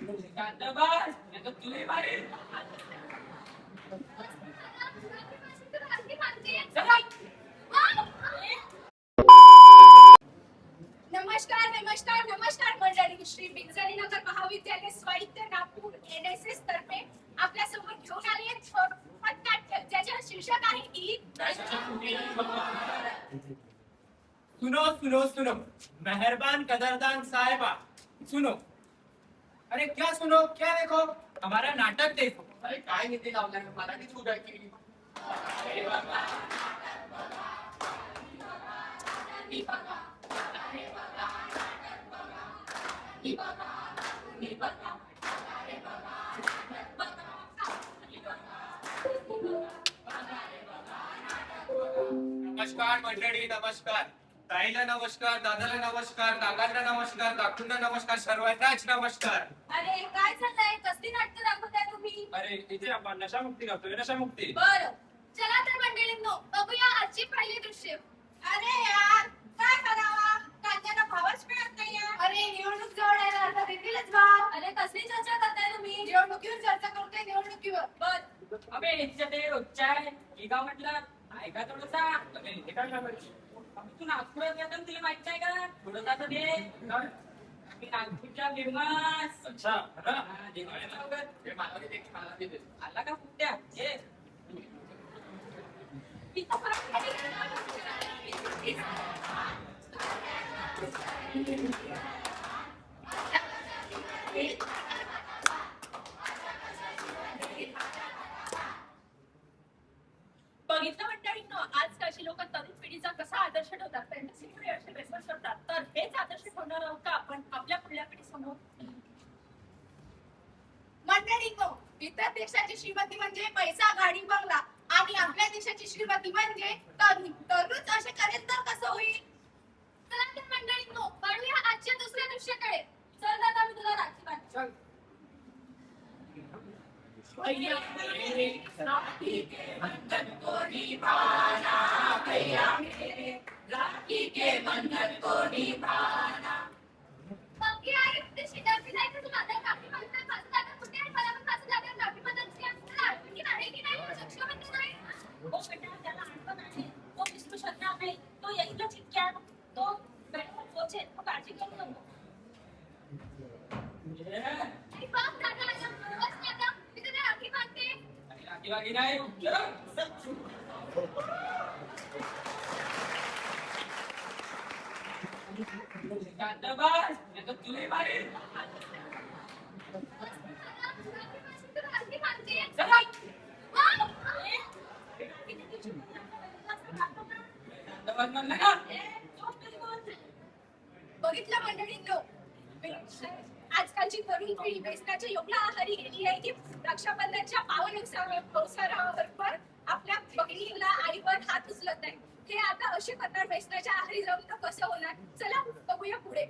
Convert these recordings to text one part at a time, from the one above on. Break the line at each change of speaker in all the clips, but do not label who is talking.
कांदाबाद नाही तर तुले मारेल. चला.
नमस्कार नमस्कार नमस्कार मंडळी. श्री बिंजरी नगर महाविद्यालय स्वायत्त नागपूर NSS तर्फे आपल्या समोर घेऊन आले पथनाट्य ज्याचे शीर्षक आहे ईद.
सुनो सुनो सुनो मेहरबान कदरदान साहिबा सुनो. अरे क्या सुनो क्या देखो हमारा नाटक देखो.
अरे काय नीती लावलाय मराठी सुद्धा की
नमस्कार मंडळी नमस्कार. ताईला नमस्कार, दादाला नमस्कार, काकांना नमस्कार, काकूंना नमस्कार, सर्वांनाच नमस्कार.
अरे काय चाललंय? कसली नाटक दाखवताय तुम्ही?
अरे इथे आपण नशामुक्ती करतोय. नशामुक्ती.
बरं चला तर मंडळींनो बघूया आजची पहिली दृश्य. अरे यार काय करावा, कांद्याला भावच मिळत नाही. अरे निवडणूक जवळ आहे, आता देतीलच भाव. अरे कसली चर्चा करताय तुम्ही? निवडणुकीवर चर्चा करतोय, निवडणुकीवर. बर
अबे इथच्या ते रोजच्या आहे. मी का म्हटलं ऐका थोडसा. अबे हे काय करायचं? तू नागपुरात येतो तुला माहित नाही का? थोडसा तर दे. मी नागपूरच्या फेमस. अच्छा आला का कुठ्या ये.
बघितलं मंडळींनो, आजकालची लोक तरुण पिढीचा कसा आदर्श ठेवतात, फॅन्टसीमुळे असे बेसवर करतात. तर हेच आदर्श ठेवणार आहोत का आपण आपल्या पुढल्या पिढीसमोर? मंडळींनो, इतर देशाची श्रीमती म्हणजे पैसा, गाडी, बंगला आणि आपल्या देशाची श्रीमती म्हणजे तरुण. तरुणच असे करेल तर कसं होईल? चला तर मंडळींनो, वळूया आजच्या दुसऱ्या दृश्याकडे. चल दादा, मी तुला राखी बांधते. राखी के बंधन को निभाना भैया मेरे, राखी के बंधन को निभाना. मग आई ते शेजारची जायचं तू माझ्या राखी बांधतात. माझं दादा कुठे आहे? मला पण माझं दादा राखी बांधायची आहे. तुला आठवण की आहे की नाही? रक्षाबंधन आहे. हो बेटा, त्याला आठवण आहे. तो विष्णू शर्मा आहे. तो येईलच इतक्यात. तो वेळेवर पोहोचेल. तू काळजी करू नको. अरे बाप दादा, बस दादा, मी तुला राखी बांधते.
राखी बागी नाही. कांदाबाद नाही तर तुले मारेल.
राखी बांधते.
चला. कांदाबाद म्हणलं का?
बघितलं मंडळींनो, आजकालची तरुण पिढी व्यसनाच्या योगला आहारी गेली आहे की रक्षाबंधनच्या पावन अवसरावर आपल्या बहिणीला आईवर हात उचलत नाही. हे आता असे करणार, व्यसनाच्या आहारी जाऊन तर कसं होणार? चला बघूया पुढे.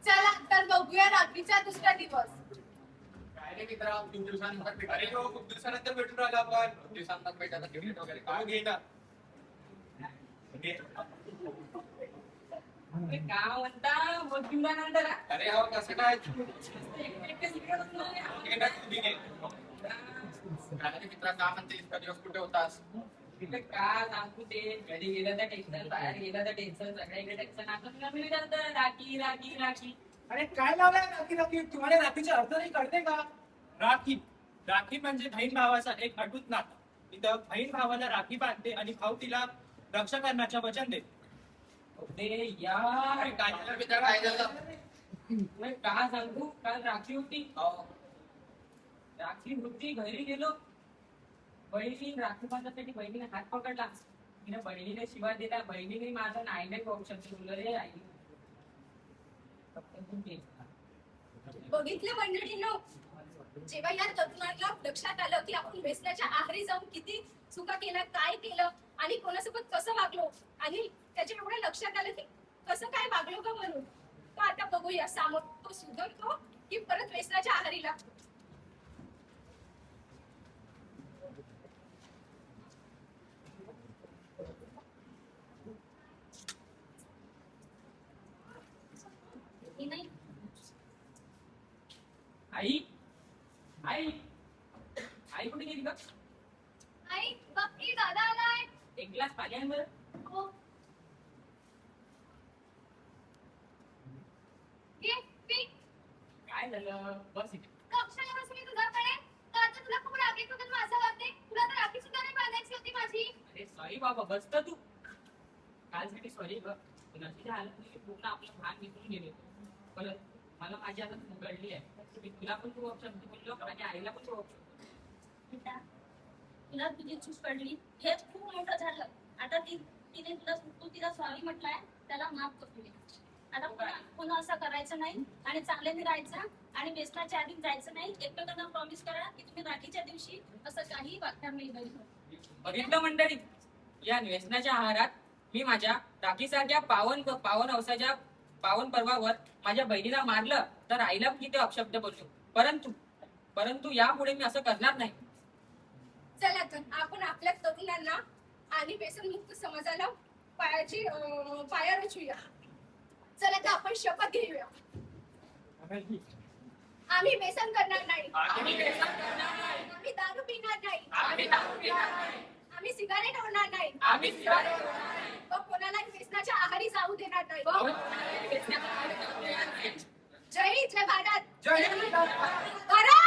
चला तर बघूया रात्रीचा दुसरा दिवस.
काय रे मित्रा 3 दिवसानंतर
अरे हो, खूप दिवसानंतर भेटून राहिलो आपण.
दिवसांना भेटायला तिकीट वगैरे
काय
काय
घे ना. अरे का म्हणता मग नंतर
अरे हो कसं काय
घे ना तू घे.
काय रे मित्रा का म्हणते इतका दिवस कुठे होतास?
का सांगू ते घरी गेलं तर टेन्शन, बाहेर गेलं तर टेन्शन, सगळ्याकडे टेन्शन. आता मी विचारतं राखी राखी राखी. अरे काय लावलाय राखी राखी? तुम्हाला राखीचा अर्थ नाही कळते का? राखी राखी म्हणजे बहीण भावाचा एक अटूट नाता. इथं बहीण भावाला राखी बांधते आणि भाऊ तिला रक्षा करण्याचं वचन देते. अरे यार
काय झालं मित्रा काय झालं?
मी का सांगू, काल राखी होती.
हो.
राखी होती, घरी गेलो. बहिणी राखी बांधण्यासाठी बहिणीने हात पकडला. तिने बहिणीने शिवाय दिला. बहिणीने माझं नाही नाही पाहू शकतो रे आई.
बघितलं मंडळींनो, जेव्हा या तरुणांना लक्षात आलं की आपण व्यसनाच्या आहारी जाऊन किती चुका केल्या, काय केलं आणि कोणासोबत कसं वागलो, आणि त्याच्या एवढं लक्षात आलं की कसं काय वागलो का म्हणून, तर आता बघूया सामोर तो सुधरतो की परत व्यसनाच्या आहारीला. नाही
आई आई आई कुठे गेली का?
आई बघ की दादा आलाय.
एक ग्लास पाणी आहे बरं.
हो. घे, पी.
काय झालं? बस इथे.
कक्षाला बसली तुझ्याकडे. तर आता तुला खूप राग येतो तर माझं वागते. तुला तर राखी सुद्धा नाही बांधायची होती माझी.
अरे सॉरी बाबा, बस तर तू. कालसाठी सॉरी ग. नशीब हालत पूर्ण आपलं भान विसरून गेले. परत मला माझी आता चूक कळली आहे. मी तुला पण तू शब्द बोललो आणि आईला पण तू
बेटा, तुला तुझी चूक पडली हे खूप मोठं झालं. आता तिने तू तिला सॉरी म्हटलंय, त्याला माफ कर तुम्ही. आता पुन्हा असं करायचं नाही आणि चांगल्याने राहायचं आणि व्यसनाच्या आधी जायचं नाही. एकमेकांना प्रॉमिस करा की तुम्ही राखीच्या दिवशी असं काही वागणार नाही बाई.
बघितलं मंडळी, या व्यसनाच्या आहारात मी माझ्या राखीसारख्या पावन अवसाच्या पावन पर्वावर माझ्या बहिणीला मारलं तर आईला किती अपशब्द बोललो. परंतु यापुढे मी असं करणार नाही.
चला तर आपण आपल्या तरुणांना आणि व्यसनमुक्त समाजाला पाया रचूया. चला तर आपण शपथ घेऊया. आम्ही व्यसन करणार नाही. आम्ही दारू पिणार नाही. आम्ही सिगारेट ओढणार नाही. व कोणाला व्यसनाच्या आहारी जाऊ देणार नाही. जय हिंद, जय भारत.
जय हिंद.
भारत